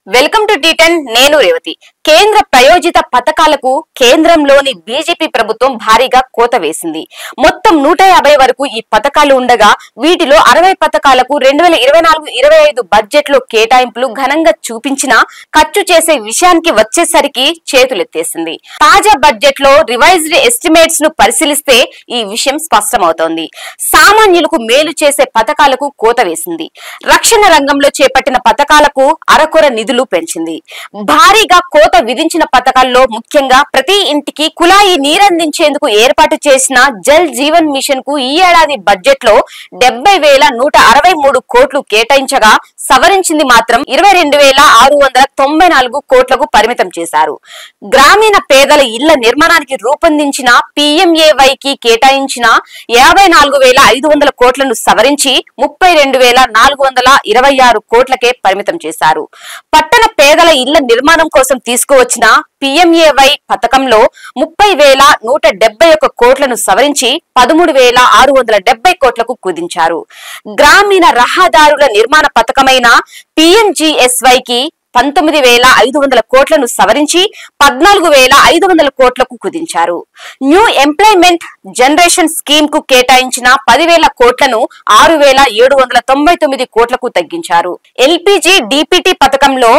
Welcome to టీ10 నేను రేవతి. కేంద్ర ప్రయోజిత పథకాలకు కేంద్రంలోని బీజేపీ ప్రభుత్వం భారీగా కోత వేసింది. మొత్తం 150 వరకు ఈ పథకాలు ఉండగా వీటిలో 60 పథకాలకు 2024-25 బడ్జెట్ లో కేటాయింపులు ఘనంగా చూపించినా ఖర్చు చేసే విషయానికి వచ్చేసరికి చేతులెత్తేసింది. తాజా బడ్జెట్ లో రివైజ్డ్ ఎస్టిమేట్స్ ను పరిశీలిస్తే ఈ విషయం స్పష్టమవుతోంది. సామాన్యులకు మేలు చేసే పథకాలకు కోత వేసింది. రక్షణ రంగంలో చేపట్టిన పథకాలకు అరకొర నిధులు పెంచింది. భారీగా కోత విధించిన పథకాల్లో ముఖ్యంగా ప్రతి ఇంటికి కుళాయి నీరందించేందుకు ఏర్పాటు చేసిన జల్ జీవన్ మిషన్ కు ఈ ఏడాది బడ్జెట్ లో 70,163 కోట్లు కేటాయించగా సవరించింది మాత్రం 22,694 కోట్లకు పరిమితం చేశారు. గ్రామీణ పేదల ఇళ్ల నిర్మాణానికి రూపొందించిన PMAYకి కేటాయించిన 54,500 కోట్లను సవరించి 32,426 కోట్లకే పరిమితం చేశారు. పట్టణ పేదల ఇళ్ల నిర్మాణం కోసం తీసుకువచ్చిన PMAY పథకంలో 30,171 కోట్లను సవరించి 13,670 కోట్లకు కుదించారు. గ్రామీణ రహదారుల నిర్మాణ పథకమైన PMGSYకి 19,500 కోట్లను సవరించి 14,500 కోట్లకు కుదించారు. న్యూ ఎంప్లాయ్మెంట్ జనరేషన్ స్కీమ్ కు కేటాయించిన 10,000 కోట్లను 6,799 కోట్లకు తగ్గించారు. LPG DPT పథకంలో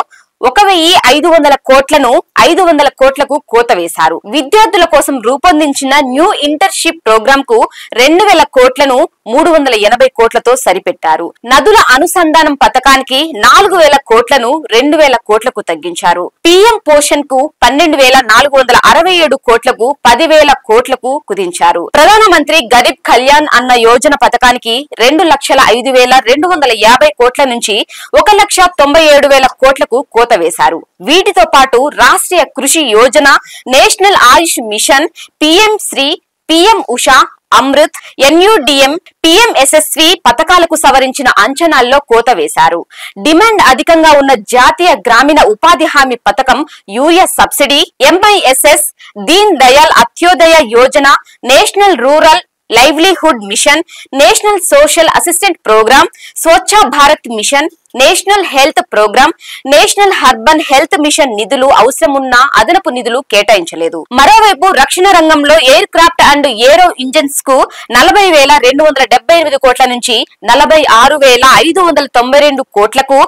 1,500 కోట్లను 500 కోట్లకు కోత వేశారు. విద్యార్థుల కోసం రూపొందించిన న్యూ ఇంటర్న్షిప్ ప్రోగ్రామ్ కు 2,000 కోట్లను 380 కోట్లతో సరిపెట్టారు. నదుల అనుసంధానం పథకానికి 4,000 కోట్లను 2,000 కోట్లకు తగ్గించారు. PM పోషన్ కు 12,467 కోట్లకు 10,000 కోట్లకు కుదించారు. ప్రధానమంత్రి గరీబ్ కళ్యాణ్ అన్న యోజన పథకానికి 2,05,250 కోట్ల నుంచి 1,97,000 కోట్లకు కోత వేశారు. వీటితో పాటు Rashtriya Krishi Yojana, national Ayush mission, PM Shri, PM Usha, Amrut, NUDM, PMSSV పథకాలకు సవరించిన అంచనాల్లో కోత వేశారు. డిమాండ్ అధికంగా ఉన్న జాతీయ గ్రామీణ ఉపాధి హామీ పథకం, urea subsidy, MISS, Deen Dayal Antyodaya Yojana, national rural livelihood mission, national social assistant programme, Swachh Bharat mission, national health programme, national urban health mission నిధులు అవసరమున్న అదనపు నిధులు కేటాయించలేదు. మరోవైపు రక్షణ రంగంలో aircraft and aero engines కు 40,278 కోట్ల నుంచి 46,592 కోట్లకు,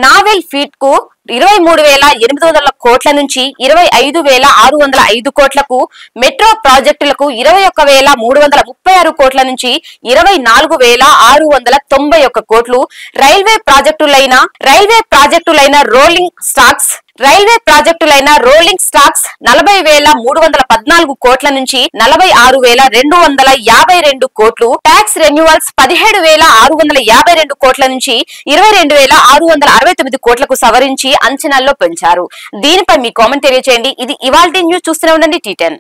నావెల్ ఫీట్ కు 23,800 కోట్ల నుంచి 25,605 కోట్లకు, మెట్రో ప్రాజెక్టులకు 21,336 కోట్ల నుంచి 24,691 కోట్లు, రైల్వే ప్రాజెక్టులైన రోలింగ్ స్టాక్స్ 40,314 కోట్ల నుంచి 46,252 కోట్లు, ట్యాక్స్ రెన్యువల్స్ 17,652 కోట్ల నుంచి 22,669 కోట్లకు సవరించి అంచనాల్లో పెంచారు. దీనిపై మీ కామెంట్ తెలియజేయండి. ఇది ఇవాల్టి న్యూస్. చూస్తూనే ఉండండి టీ10.